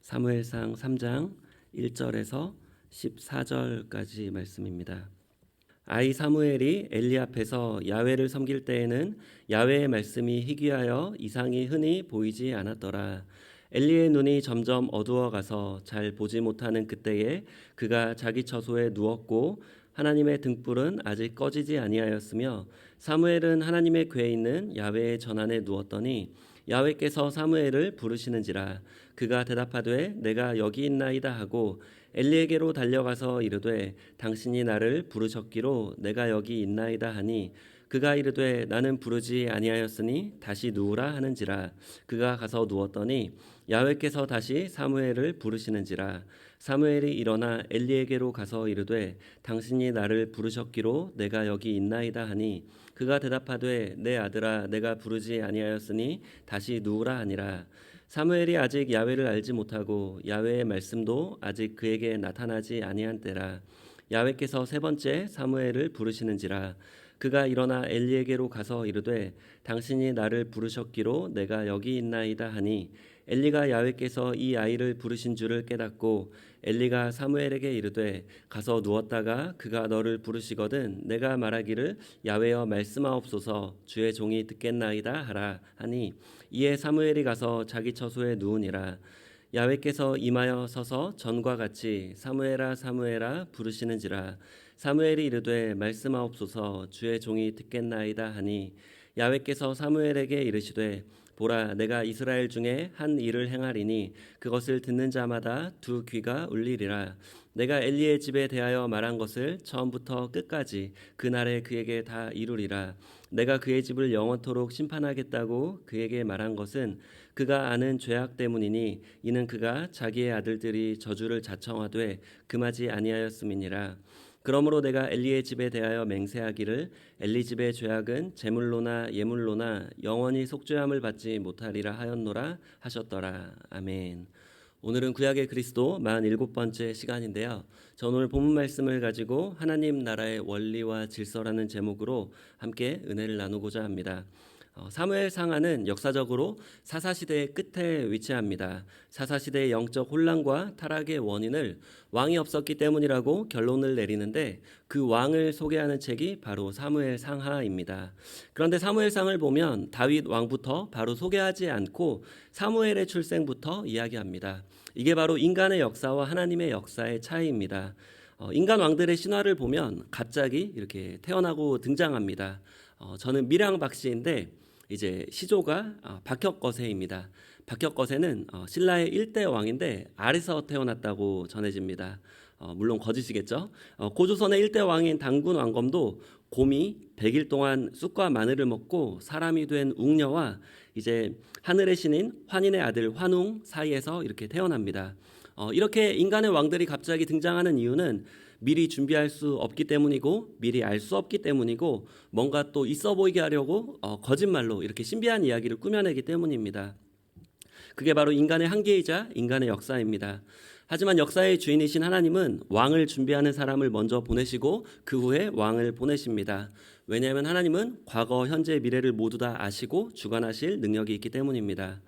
사무엘상 3장 1절에서 14절까지 말씀입니다. 아이 사무엘이 엘리 앞에서 야훼를 섬길 때에는 야훼의 말씀이 희귀하여 이상이 흔히 보이지 않았더라. 엘리의 눈이 점점 어두워가서 잘 보지 못하는 그때에 그가 자기 처소에 누웠고 하나님의 등불은 아직 꺼지지 아니하였으며 사무엘은 하나님의 궤에 있는 야훼의 전안에 누웠더니 야훼께서 사무엘을 부르시는지라. 그가 대답하되 내가 여기 있나이다 하고 엘리에게로 달려가서 이르되 당신이 나를 부르셨기로 내가 여기 있나이다 하니 그가 이르되 나는 부르지 아니하였으니 다시 누우라 하는지라. 그가 가서 누웠더니 야훼께서 다시 사무엘을 부르시는지라. 사무엘이 일어나 엘리에게로 가서 이르되 당신이 나를 부르셨기로 내가 여기 있나이다 하니 그가 대답하되 내 아들아 내가 부르지 아니하였으니 다시 누우라 하니라. 사무엘이 아직 야훼를 알지 못하고 야훼의 말씀도 아직 그에게 나타나지 아니한 때라. 야훼께서 세 번째 사무엘을 부르시는지라. 그가 일어나 엘리에게로 가서 이르되 당신이 나를 부르셨기로 내가 여기 있나이다 하니 엘리가 야훼께서 이 아이를 부르신 줄을 깨닫고 엘리가 사무엘에게 이르되 가서 누웠다가 그가 너를 부르시거든 내가 말하기를 야훼여 말씀하옵소서 주의 종이 듣겠나이다 하라 하니 이에 사무엘이 가서 자기 처소에 누우니라. 야훼께서 임하여 서서 전과 같이 사무엘아 사무엘아 부르시는지라. 사무엘이 이르되 말씀하옵소서 주의 종이 듣겠나이다 하니 야훼께서 사무엘에게 이르시되 보라 내가 이스라엘 중에 한 일을 행하리니 그것을 듣는 자마다 두 귀가 울리리라. 내가 엘리의 집에 대하여 말한 것을 처음부터 끝까지 그날에 그에게 다 이루리라. 내가 그의 집을 영원토록 심판하겠다고 그에게 말한 것은 그가 아는 죄악 때문이니 이는 그가 자기의 아들들이 저주를 자청하되 금하지 아니하였음이니라. 그러므로 내가 엘리의 집에 대하여 맹세하기를 엘리 집의 죄악은 제물로나 예물로나 영원히 속죄함을 받지 못하리라 하였노라 하셨더라. 아멘. 오늘은 구약의 그리스도 47번째 시간인데요. 저는 오늘 본문 말씀을 가지고 하나님 나라의 원리와 질서라는 제목으로 함께 은혜를 나누고자 합니다. 사무엘 상하는 역사적으로 사사시대의 끝에 위치합니다. 사사시대의 영적 혼란과 타락의 원인을 왕이 없었기 때문이라고 결론을 내리는데 그 왕을 소개하는 책이 바로 사무엘 상하입니다. 그런데 사무엘 상을 보면 다윗 왕부터 바로 소개하지 않고 사무엘의 출생부터 이야기합니다. 이게 바로 인간의 역사와 하나님의 역사의 차이입니다. 인간 왕들의 신화를 보면 갑자기 이렇게 태어나고 등장합니다. 저는 밀양박씨인데 이제 시조가 박혁거세입니다. 박혁거세는 신라의 1대 왕인데 알에서 태어났다고 전해집니다. 물론 거짓이겠죠. 고조선의 1대 왕인 단군 왕검도 곰이 100일 동안 쑥과 마늘을 먹고 사람이 된 웅녀와 이제 하늘의 신인 환인의 아들 환웅 사이에서 이렇게 태어납니다. 이렇게 인간의 왕들이 갑자기 등장하는 이유는 미리 준비할 수 없기 때문이고 미리 알 수 없기 때문이고 뭔가 또 있어 보이게 하려고 거짓말로 이렇게 신비한 이야기를 꾸며내기 때문입니다. 그게 바로 인간의 한계이자 인간의 역사입니다. 하지만 역사의 주인이신 하나님은 왕을 준비하는 사람을 먼저 보내시고 그 후에 왕을 보내십니다. 왜냐하면 하나님은 과거, 현재, 미래를 모두 다 아시고 주관하실 능력이 있기 때문입니다.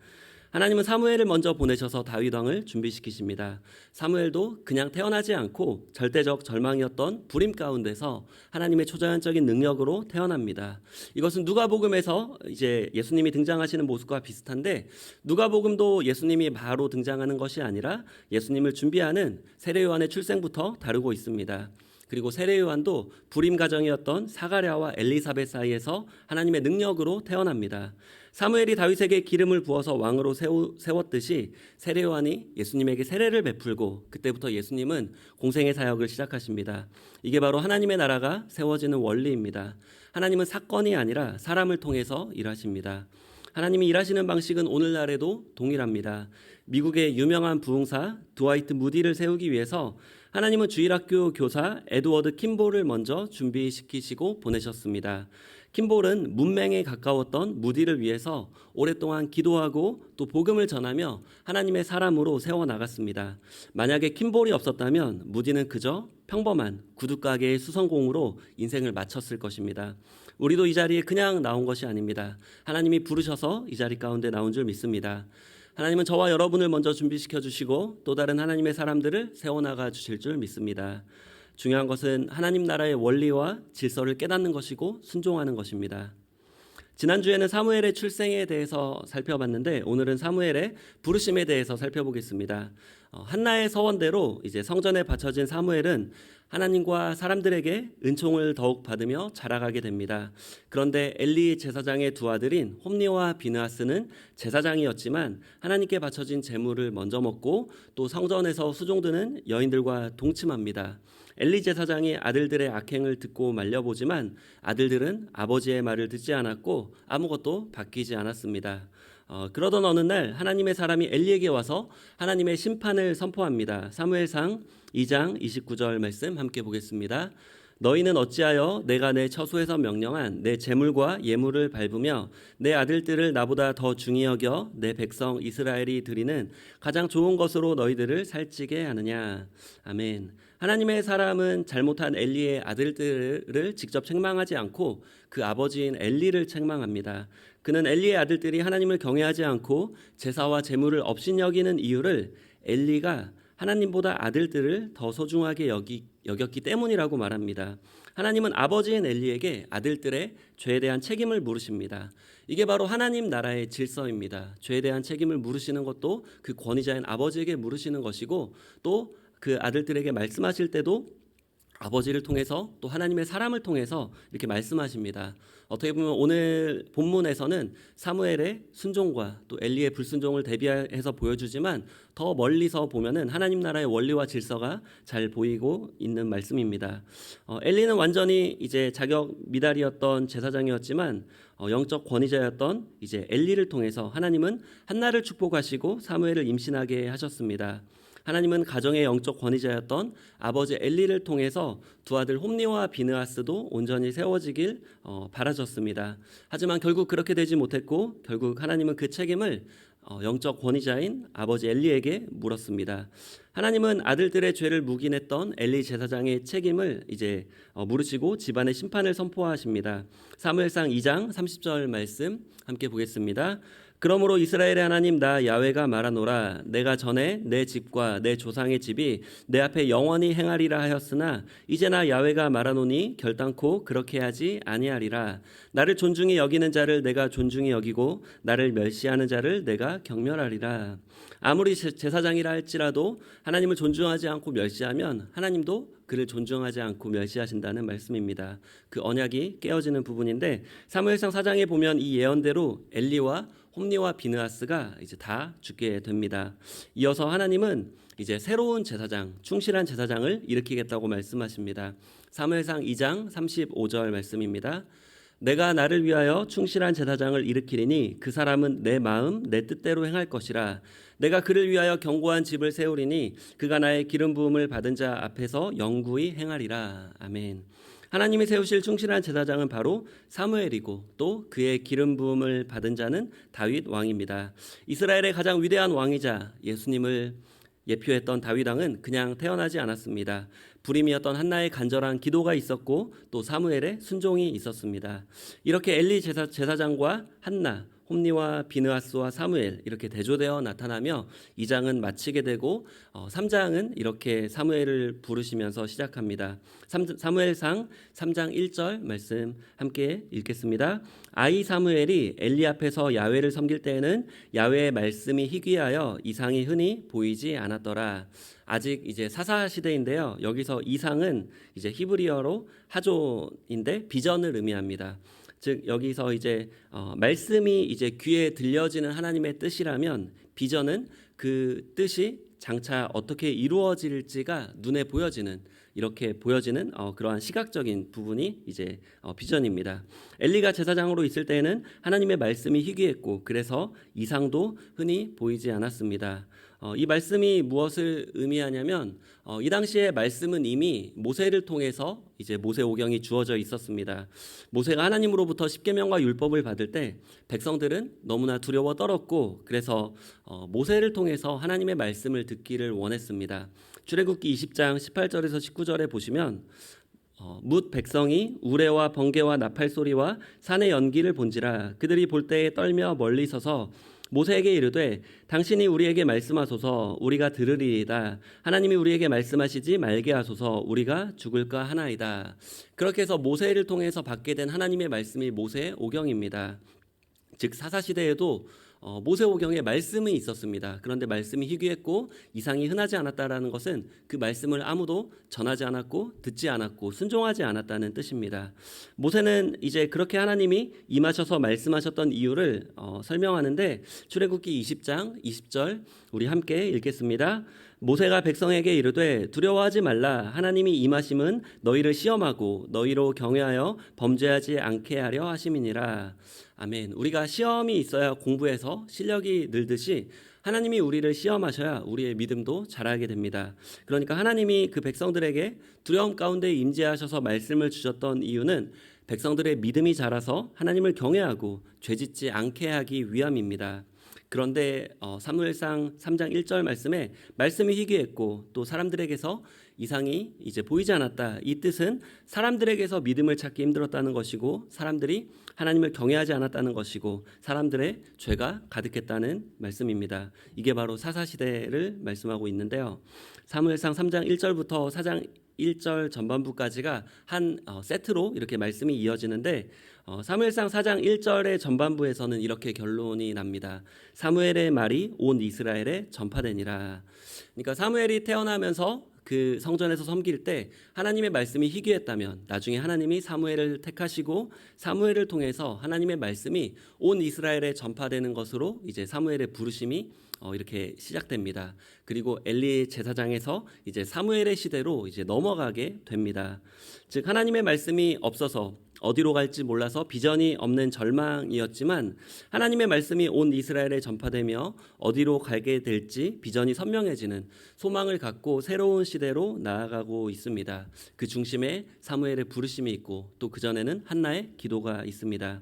하나님은 사무엘을 먼저 보내셔서 다윗 왕을 준비시키십니다. 사무엘도 그냥 태어나지 않고 절대적 절망이었던 불임 가운데서 하나님의 초자연적인 능력으로 태어납니다. 이것은 누가복음에서 이제 예수님이 등장하시는 모습과 비슷한데 누가복음도 예수님이 바로 등장하는 것이 아니라 예수님을 준비하는 세례 요한의 출생부터 다루고 있습니다. 그리고 세례 요한도 불임 가정이었던 사가랴와 엘리사벳 사이에서 하나님의 능력으로 태어납니다. 사무엘이 다윗에게 기름을 부어서 왕으로 세웠듯이 세례 요한이 예수님에게 세례를 베풀고 그때부터 예수님은 공생의 사역을 시작하십니다. 이게 바로 하나님의 나라가 세워지는 원리입니다. 하나님은 사건이 아니라 사람을 통해서 일하십니다. 하나님이 일하시는 방식은 오늘날에도 동일합니다. 미국의 유명한 부흥사 드와이트 무디를 세우기 위해서 하나님은 주일학교 교사 에드워드 킴볼을 먼저 준비시키시고 보내셨습니다. 킴볼은 문맹에 가까웠던 무디를 위해서 오랫동안 기도하고 또 복음을 전하며 하나님의 사람으로 세워나갔습니다. 만약에 킴볼이 없었다면 무디는 그저 평범한 구두가게의 수성공으로 인생을 마쳤을 것입니다. 우리도 이 자리에 그냥 나온 것이 아닙니다. 하나님이 부르셔서 이 자리 가운데 나온 줄 믿습니다. 하나님은 저와 여러분을 먼저 준비시켜 주시고 또 다른 하나님의 사람들을 세워나가 주실 줄 믿습니다. 중요한 것은 하나님 나라의 원리와 질서를 깨닫는 것이고 순종하는 것입니다. 지난주에는 사무엘의 출생에 대해서 살펴봤는데 오늘은 사무엘의 부르심에 대해서 살펴보겠습니다. 한나의 서원대로 이제 성전에 바쳐진 사무엘은 하나님과 사람들에게 은총을 더욱 받으며 자라가게 됩니다. 그런데 엘리 제사장의 두 아들인 홈니와 비느하스는 제사장이었지만 하나님께 바쳐진 제물을 먼저 먹고 또 성전에서 수종드는 여인들과 동침합니다. 엘리 제사장이 아들들의 악행을 듣고 말려보지만 아들들은 아버지의 말을 듣지 않았고 아무것도 바뀌지 않았습니다. 그러던 어느 날 하나님의 사람이 엘리에게 와서 하나님의 심판을 선포합니다. 사무엘상 2장 29절 말씀 함께 보겠습니다. 너희는 어찌하여 내가 내 처소에서 명령한 내 제물과 예물을 밟으며 내 아들들을 나보다 더 중히 여겨 내 백성 이스라엘이 드리는 가장 좋은 것으로 너희들을 살찌게 하느냐. 아멘. 하나님의 사람은 잘못한 엘리의 아들들을 직접 책망하지 않고 그 아버지인 엘리를 책망합니다. 그는 엘리의 아들들이 하나님을 경외하지 않고 제사와 제물을 업신여기는 이유를 엘리가 하나님보다 아들들을 더 소중하게 여겼기 때문이라고 말합니다. 하나님은 아버지인 엘리에게 아들들의 죄에 대한 책임을 물으십니다. 이게 바로 하나님 나라의 질서입니다. 죄에 대한 책임을 물으시는 것도 그 권위자인 아버지에게 물으시는 것이고 또 그 아들들에게 말씀하실 때도 아버지를 통해서 또 하나님의 사람을 통해서 이렇게 말씀하십니다. 어떻게 보면 오늘 본문에서는 사무엘의 순종과 또 엘리의 불순종을 대비해서 보여주지만 더 멀리서 보면은 하나님 나라의 원리와 질서가 잘 보이고 있는 말씀입니다. 엘리는 완전히 이제 자격 미달이었던 제사장이었지만 영적 권위자였던 이제 엘리를 통해서 하나님은 한나를 축복하시고 사무엘을 임신하게 하셨습니다. 하나님은 가정의 영적 권위자였던 아버지 엘리를 통해서 두 아들 홈니와 비느하스도 온전히 세워지길 바라셨습니다. 하지만 결국 그렇게 되지 못했고 결국 하나님은 그 책임을 영적 권위자인 아버지 엘리에게 물었습니다. 하나님은 아들들의 죄를 묵인했던 엘리 제사장의 책임을 이제 물으시고 집안의 심판을 선포하십니다. 사무엘상 2장 30절 말씀 함께 보겠습니다. 그러므로 이스라엘의 하나님 나 야훼가 말하노라 내가 전에 내 집과 내 조상의 집이 내 앞에 영원히 행하리라 하였으나 이제 나 야훼가 말하노니 결단코 그렇게 하지 아니하리라. 나를 존중히 여기는 자를 내가 존중히 여기고 나를 멸시하는 자를 내가 경멸하리라. 아무리 제사장이라 할지라도 하나님을 존중하지 않고 멸시하면 하나님도 그를 존중하지 않고 멸시하신다는 말씀입니다. 그 언약이 깨어지는 부분인데 사무엘상 4장에 보면 이 예언대로 엘리와 홈니와 비느하스가 이제 다 죽게 됩니다. 이어서 하나님은 이제 새로운 제사장, 충실한 제사장을 일으키겠다고 말씀하십니다. 사무엘상 2장 35절 말씀입니다. 내가 나를 위하여 충실한 제사장을 일으키리니 그 사람은 내 마음 내 뜻대로 행할 것이라. 내가 그를 위하여 견고한 집을 세우리니 그가 나의 기름 부음을 받은 자 앞에서 영구히 행하리라. 아멘. 하나님이 세우실 충실한 제사장은 바로 사무엘이고 또 그의 기름 부음을 받은 자는 다윗 왕입니다. 이스라엘의 가장 위대한 왕이자 예수님을 예표했던 다윗 왕은 그냥 태어나지 않았습니다. 불임이었던 한나의 간절한 기도가 있었고 또 사무엘의 순종이 있었습니다. 이렇게 엘리 제사장과 한나, 홈니와 비느하스와 사무엘 이렇게 대조되어 나타나며 2장은 마치게 되고 3장은 이렇게 사무엘을 부르시면서 시작합니다. 사무엘상 3장 1절 말씀 함께 읽겠습니다. 아이 사무엘이 엘리 앞에서 야훼를 섬길 때에는 야훼의 말씀이 희귀하여 이상이 흔히 보이지 않았더라. 아직 이제 사사 시대인데요. 여기서 이상은 이제 히브리어로 하존인데 비전을 의미합니다. 즉 여기서 이제 말씀이 이제 귀에 들려지는 하나님의 뜻이라면 비전은 그 뜻이 장차 어떻게 이루어질지가 눈에 보여지는 이렇게 보여지는 그러한 시각적인 부분이 이제 비전입니다. 엘리가 제사장으로 있을 때에는 하나님의 말씀이 희귀했고 그래서 이상도 흔히 보이지 않았습니다. 이 말씀이 무엇을 의미하냐면 이 당시에 말씀은 이미 모세를 통해서 이제 모세오경이 주어져 있었습니다. 모세가 하나님으로부터 십계명과 율법을 받을 때 백성들은 너무나 두려워 떨었고 그래서 모세를 통해서 하나님의 말씀을 듣기를 원했습니다. 출애굽기 20장 18절에서 19절에 보시면 뭇 백성이 우레와 번개와 나팔 소리와 산의 연기를 본지라 그들이 볼 때에 떨며 멀리 서서 모세에게 이르되 당신이 우리에게 말씀하소서 우리가 들으리이다. 하나님이 우리에게 말씀하시지 말게 하소서 우리가 죽을까 하나이다. 그렇게 해서 모세를 통해서 받게 된 하나님의 말씀이 모세 오경입니다. 즉 사사시대에도 모세오경에 말씀이 있었습니다. 그런데 말씀이 희귀했고 이상이 흔하지 않았다라는 것은 그 말씀을 아무도 전하지 않았고 듣지 않았고 순종하지 않았다는 뜻입니다. 모세는 이제 그렇게 하나님이 임하셔서 말씀하셨던 이유를 설명하는데 출애굽기 20장 20절 우리 함께 읽겠습니다. 모세가 백성에게 이르되 두려워하지 말라. 하나님이 임하심은 너희를 시험하고 너희로 경외하여 범죄하지 않게 하려 하심이니라. 아멘. 우리가 시험이 있어야 공부해서 실력이 늘듯이 하나님이 우리를 시험하셔야 우리의 믿음도 자라게 됩니다. 그러니까 하나님이 그 백성들에게 두려움 가운데 임재하셔서 말씀을 주셨던 이유는 백성들의 믿음이 자라서 하나님을 경외하고 죄짓지 않게 하기 위함입니다. 그런데 사무엘상 3장 1절 말씀에 말씀이 희귀했고 또 사람들에게서 이상이 이제 보이지 않았다. 이 뜻은 사람들에게서 믿음을 찾기 힘들었다는 것이고 사람들이 하나님을 경외하지 않았다는 것이고 사람들의 죄가 가득했다는 말씀입니다. 이게 바로 사사시대를 말씀하고 있는데요. 사무엘상 3장 1절부터 4장 1절 전반부까지가 한 세트로 이렇게 말씀이 이어지는데 사무엘상 4장 1절의 전반부에서는 이렇게 결론이 납니다. 사무엘의 말이 온 이스라엘에 전파되니라. 그러니까 사무엘이 태어나면서 그 성전에서 섬길 때 하나님의 말씀이 희귀했다면 나중에 하나님이 사무엘을 택하시고 사무엘을 통해서 하나님의 말씀이 온 이스라엘에 전파되는 것으로 이제 사무엘의 부르심이 이렇게 시작됩니다. 그리고 엘리 제사장에서 이제 사무엘의 시대로 이제 넘어가게 됩니다. 즉 하나님의 말씀이 없어서 어디로 갈지 몰라서 비전이 없는 절망이었지만 하나님의 말씀이 온 이스라엘에 전파되며 어디로 가게 될지 비전이 선명해지는 소망을 갖고 새로운 시대로 나아가고 있습니다. 그 중심에 사무엘의 부르심이 있고 또 그전에는 한나의 기도가 있습니다.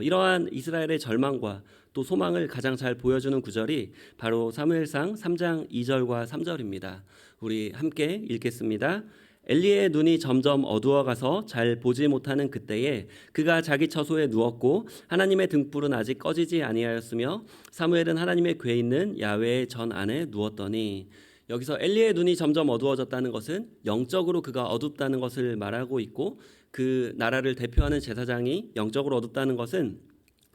이러한 이스라엘의 절망과 또 소망을 가장 잘 보여주는 구절이 바로 사무엘상 3장 2절과 3절입니다. 우리 함께 읽겠습니다. 엘리의 눈이 점점 어두워가서 잘 보지 못하는 그때에 그가 자기 처소에 누웠고 하나님의 등불은 아직 꺼지지 아니하였으며 사무엘은 하나님의 궤 있는 야훼의 전 안에 누웠더니 여기서 엘리의 눈이 점점 어두워졌다는 것은 영적으로 그가 어둡다는 것을 말하고 있고 그 나라를 대표하는 제사장이 영적으로 어둡다는 것은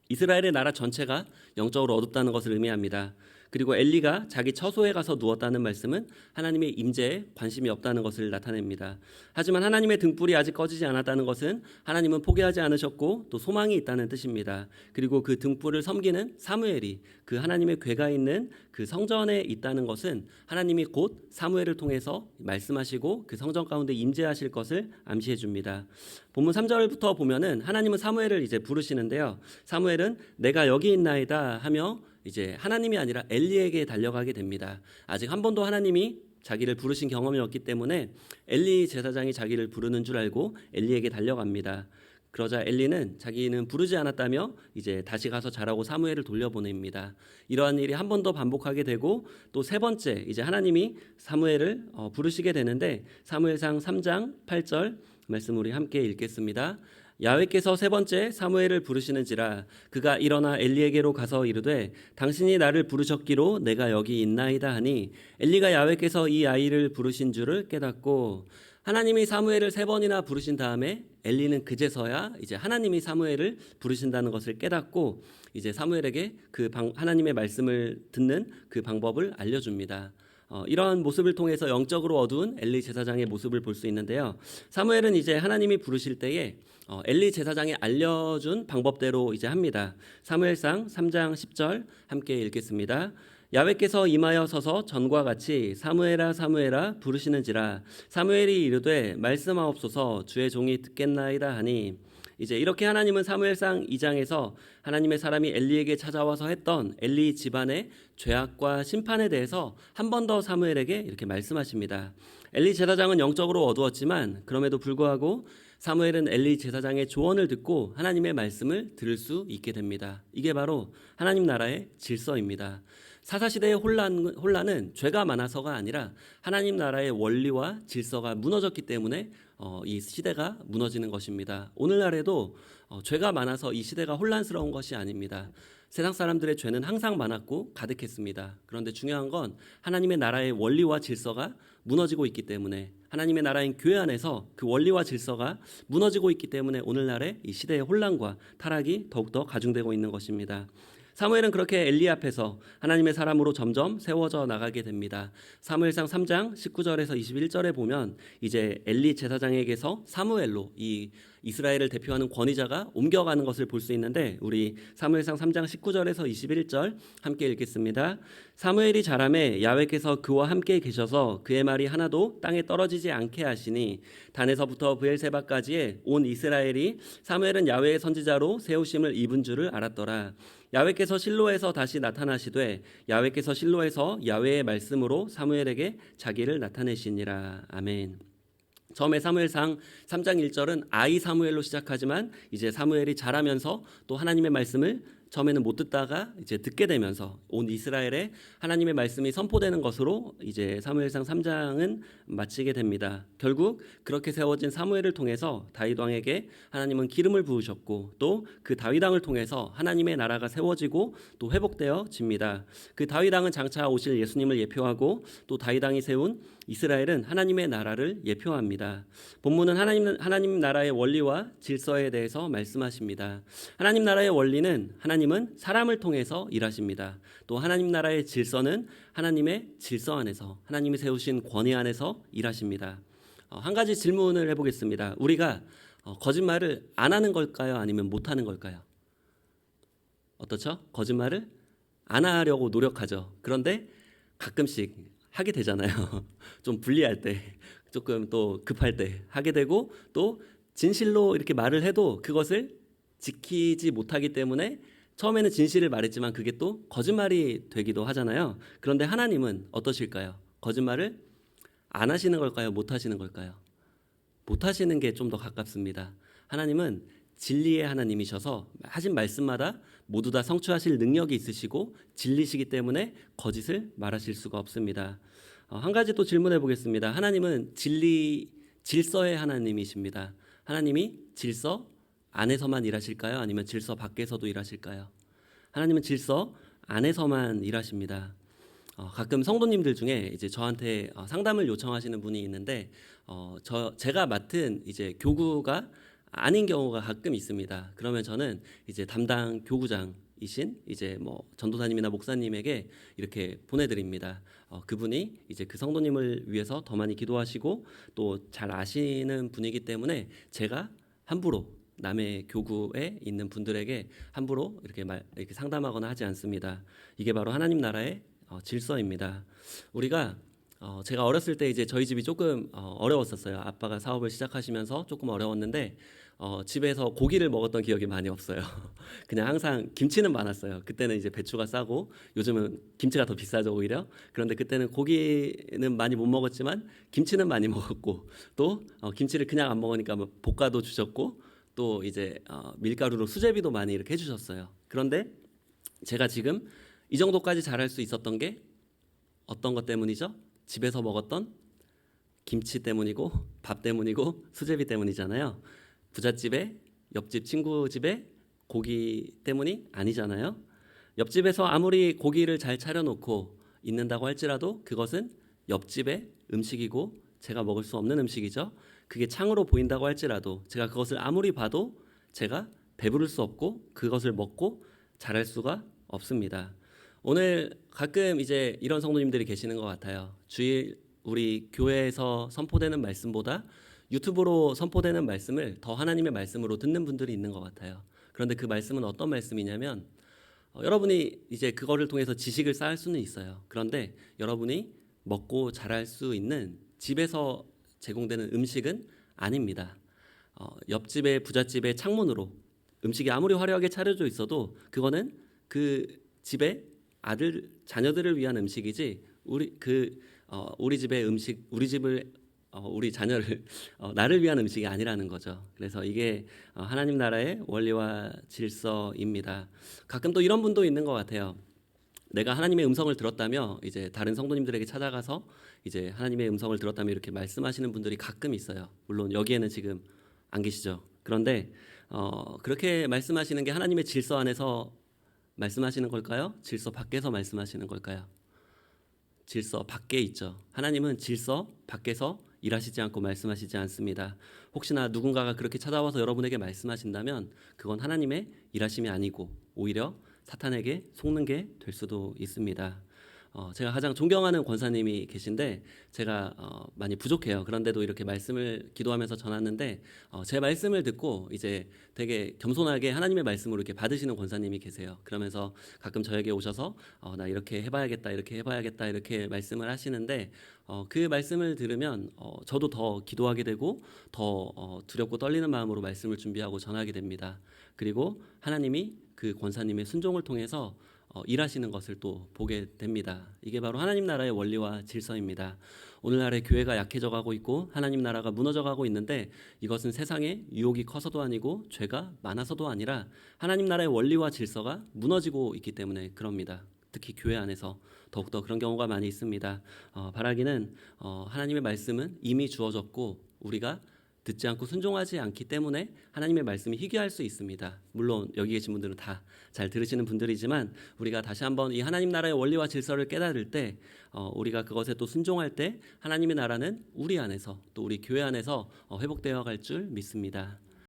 이스라엘의 나라 전체가 영적으로 어둡다는 것을 의미합니다. 그리고 엘리가 자기 처소에 가서 누웠다는 말씀은 하나님의 임재에 관심이 없다는 것을 나타냅니다. 하지만 하나님의 등불이 아직 꺼지지 않았다는 것은 하나님은 포기하지 않으셨고 또 소망이 있다는 뜻입니다. 그리고 그 등불을 섬기는 사무엘이 그 하나님의 궤가 있는 그 성전에 있다는 것은 하나님이 곧 사무엘을 통해서 말씀하시고 그 성전 가운데 임재하실 것을 암시해 줍니다. 본문 3절부터 보면은 하나님은 사무엘을 이제 부르시는데요. 사무엘은 내가 여기 있나이다 하며 이제 하나님이 아니라 엘리에게 달려가게 됩니다. 아직 한 번도 하나님이 자기를 부르신 경험이 없기 때문에 엘리 제사장이 자기를 부르는 줄 알고 엘리에게 달려갑니다. 그러자 엘리는 자기는 부르지 않았다며 이제 다시 가서 자라고 사무엘을 돌려보냅니다. 이러한 일이 한 번 더 반복하게 되고 또 세 번째 이제 하나님이 사무엘을 부르시게 되는데 사무엘상 3장 8절 말씀 우리 함께 읽겠습니다. 야훼께서 세 번째 사무엘을 부르시는지라 그가 일어나 엘리에게로 가서 이르되 당신이 나를 부르셨기로 내가 여기 있나이다 하니 엘리가 야훼께서 이 아이를 부르신 줄을 깨닫고 하나님이 사무엘을 세 번이나 부르신 다음에 엘리는 그제서야 이제 하나님이 사무엘을 부르신다는 것을 깨닫고 이제 사무엘에게 하나님의 말씀을 듣는 그 방법을 알려줍니다. 이러한 모습을 통해서 영적으로 어두운 엘리 제사장의 모습을 볼 수 있는데요. 사무엘은 이제 하나님이 부르실 때에 엘리 제사장이 알려준 방법대로 이제 합니다. 사무엘상 3장 10절 함께 읽겠습니다. 야훼께서 임하여 서서 전과 같이 사무엘아 사무엘아 부르시는지라 사무엘이 이르되 말씀하옵소서 주의 종이 듣겠나이다 하니 이제 이렇게 하나님은 사무엘상 2장에서 하나님의 사람이 엘리에게 찾아와서 했던 엘리 집안의 죄악과 심판에 대해서 한 번 더 사무엘에게 이렇게 말씀하십니다. 엘리 제사장은 영적으로 어두웠지만 그럼에도 불구하고 사무엘은 엘리 제사장의 조언을 듣고 하나님의 말씀을 들을 수 있게 됩니다. 이게 바로 하나님 나라의 질서입니다. 사사시대의 혼란은 죄가 많아서가 아니라 하나님 나라의 원리와 질서가 무너졌기 때문에 이 시대가 무너지는 것입니다. 오늘날에도 죄가 많아서 이 시대가 혼란스러운 것이 아닙니다. 세상 사람들의 죄는 항상 많았고 가득했습니다. 그런데 중요한 건 하나님의 나라의 원리와 질서가 무너지고 있기 때문에, 하나님의 나라인 교회 안에서 그 원리와 질서가 무너지고 있기 때문에 오늘날의 이 시대의 혼란과 타락이 더욱더 가중되고 있는 것입니다. 사무엘은 그렇게 엘리 앞에서 하나님의 사람으로 점점 세워져 나가게 됩니다. 사무엘상 3장 19절에서 21절에 보면 이제 엘리 제사장에게서 사무엘로 이 이스라엘을 대표하는 권위자가 옮겨가는 것을 볼 수 있는데, 우리 사무엘상 3장 19절에서 21절 함께 읽겠습니다. 사무엘이 자라매 야훼께서 그와 함께 계셔서 그의 말이 하나도 땅에 떨어지지 않게 하시니 단에서부터 브엘세바까지의 온 이스라엘이 사무엘은 야훼의 선지자로 세우심을 입은 줄을 알았더라. 야훼께서 실로에서 다시 나타나시되 야훼께서 실로에서 야훼의 말씀으로 사무엘에게 자기를 나타내시니라. 아멘. 처음에 사무엘상 3장 1절은 아이 사무엘로 시작하지만 이제 사무엘이 자라면서 또 하나님의 말씀을 처음에는 못 듣다가 이제 듣게 되면서 온 이스라엘에 하나님의 말씀이 선포되는 것으로 이제 사무엘상 3장은 마치게 됩니다. 결국 그렇게 세워진 사무엘을 통해서 다윗 왕에게 하나님은 기름을 부으셨고, 또 그 다윗 왕을 통해서 하나님의 나라가 세워지고 또 회복되어집니다. 그 다윗 왕은 장차 오실 예수님을 예표하고, 또 다윗 왕이 세운 이스라엘은 하나님의 나라를 예표합니다. 본문은 하나님 나라의 원리와 질서에 대해서 말씀하십니다. 하나님 나라의 원리는 하나님은 사람을 통해서 일하십니다. 또 하나님 나라의 질서는 하나님의 질서 안에서, 하나님이 세우신 권위 안에서 일하십니다. 한 가지 질문을 해보겠습니다. 우리가 거짓말을 안 하는 걸까요? 아니면 못 하는 걸까요? 어떻죠? 거짓말을 안 하려고 노력하죠. 그런데 가끔씩 하게 되잖아요. 좀 불리할 때, 조금 또 급할 때 하게 되고, 또 진실로 이렇게 말을 해도 그것을 지키지 못하기 때문에 처음에는 진실을 말했지만 그게 또 거짓말이 되기도 하잖아요. 그런데 하나님은 어떠실까요? 거짓말을 안 하시는 걸까요? 못 하시는 걸까요? 못 하시는 게 좀 더 가깝습니다. 하나님은 진리의 하나님이셔서 하신 말씀마다 모두 다 성취하실 능력이 있으시고 진리시기 때문에 거짓을 말하실 수가 없습니다. 한 가지 또 질문해 보겠습니다. 하나님은 질서의 하나님이십니다. 하나님이 질서 안에서만 일하실까요? 아니면 질서 밖에서도 일하실까요? 하나님은 질서 안에서만 일하십니다. 가끔 성도님들 중에 이제 저한테 상담을 요청하시는 분이 있는데, 제가 맡은 이제 교구가 아닌 경우가 가끔 있습니다. 그러면 저는 이제 담당 교구장이신 이제 뭐 전도사님이나 목사님에게 이렇게 보내드립니다. 그분이 이제 그 성도님을 위해서 더 많이 기도하시고 또 잘 아시는 분이기 때문에 제가 함부로 남의 교구에 있는 분들에게 함부로 이렇게 상담하거나 하지 않습니다. 이게 바로 하나님 나라의 질서입니다. 우리가 제가 어렸을 때 이제 저희 집이 조금 어려웠었어요. 아빠가 사업을 시작하시면서 조금 어려웠는데 집에서 고기를 먹었던 기억이 많이 없어요. 그냥 항상 김치는 많았어요. 그때는 이제 배추가 싸고, 요즘은 김치가 더 비싸죠 오히려. 그런데 그때는 고기는 많이 못 먹었지만 김치는 많이 먹었고, 또 김치를 그냥 안 먹으니까 뭐 볶아도 주셨고, 또 이제 밀가루로 수제비도 많이 이렇게 해주셨어요. 그런데 제가 지금 이 정도까지 잘할 수 있었던 게 어떤 것 때문이죠? 집에서 먹었던 김치 때문이고 밥 때문이고 수제비 때문이잖아요. 부잣집에 옆집 친구 집에 고기 때문이 아니잖아요. 옆집에서 아무리 고기를 잘 차려놓고 있는다고 할지라도 그것은 옆집의 음식이고 제가 먹을 수 없는 음식이죠. 그게 창으로 보인다고 할지라도 제가 그것을 아무리 봐도 제가 배부를 수 없고 그것을 먹고 잘할 수가 없습니다. 오늘 가끔 이제 이런 성도님들이 계시는 것 같아요. 주일 우리 교회에서 선포되는 말씀보다 유튜브로 선포되는 말씀을 더 하나님의 말씀으로 듣는 분들이 있는 것 같아요. 그런데 그 말씀은 어떤 말씀이냐면, 여러분이 이제 그거를 통해서 지식을 쌓을 수는 있어요. 그런데 여러분이 먹고 자랄 수 있는 집에서 제공되는 음식은 아닙니다. 옆집의 부잣집의 창문으로 음식이 아무리 화려하게 차려져 있어도 그거는 그 집의 자녀들을 위한 음식이지 우리 집의 음식, 우리 자녀를 나를 위한 음식이 아니라는 거죠. 그래서 이게 하나님 나라의 원리와 질서입니다. 가끔 또 이런 분도 있는 것 같아요. 내가 하나님의 음성을 들었다며 이제 다른 성도님들에게 찾아가서 이제 하나님의 음성을 들었다며 이렇게 말씀하시는 분들이 가끔 있어요. 물론 여기에는 지금 안 계시죠. 그런데 그렇게 말씀하시는 게 하나님의 질서 안에서 말씀하시는 걸까요? 질서 밖에서 말씀하시는 걸까요? 질서 밖에 있죠. 하나님은 질서 밖에서 일하시지 않고 말씀하시지 않습니다. 혹시나 누군가가 그렇게 찾아와서 여러분에게 말씀하신다면 그건 하나님의 일하심이 아니고 오히려 사탄에게 속는 게 될 수도 있습니다. 제가 가장 존경하는 권사님이 계신데 제가 많이 부족해요. 그런데도 이렇게 말씀을 기도하면서 전하는데 제 말씀을 듣고 이제 되게 겸손하게 하나님의 말씀으로 이렇게 받으시는 권사님이 계세요. 그러면서 가끔 저에게 오셔서 나 이렇게 해봐야겠다, 이렇게 해봐야겠다 이렇게 말씀을 하시는데 그 말씀을 들으면 저도 더 기도하게 되고 더 두렵고 떨리는 마음으로 말씀을 준비하고 전하게 됩니다. 그리고 하나님이 그 권사님의 순종을 통해서 일하시는 것을 또 보게 됩니다. 이게 바로 하나님 나라의 원리와 질서입니다. 오늘날의 교회가 약해져 가고 있고 하나님 나라가 무너져 가고 있는데 이것은 세상에 유혹이 커서도 아니고 죄가 많아서도 아니라 하나님 나라의 원리와 질서가 무너지고 있기 때문에 그럽니다. 특히 교회 안에서 더욱더 그런 경우가 많이 있습니다. 바라기는 하나님의 말씀은 이미 주어졌고 우리가 듣지 않고 순종하지 않기 때문에 하나님의 말씀이 희귀할 수 있습니다. 물론 여기 계신 분들은 다 잘 들으시는 분들이지만 우리가 다시 한번 이 하나님 나라의 원리와 질서를 깨달을 때 우리가 그것에 또 순종할 때 하나님의 나라는 우리 안에서 또 우리 교회 안에서 회복되어 갈 줄 믿습니다.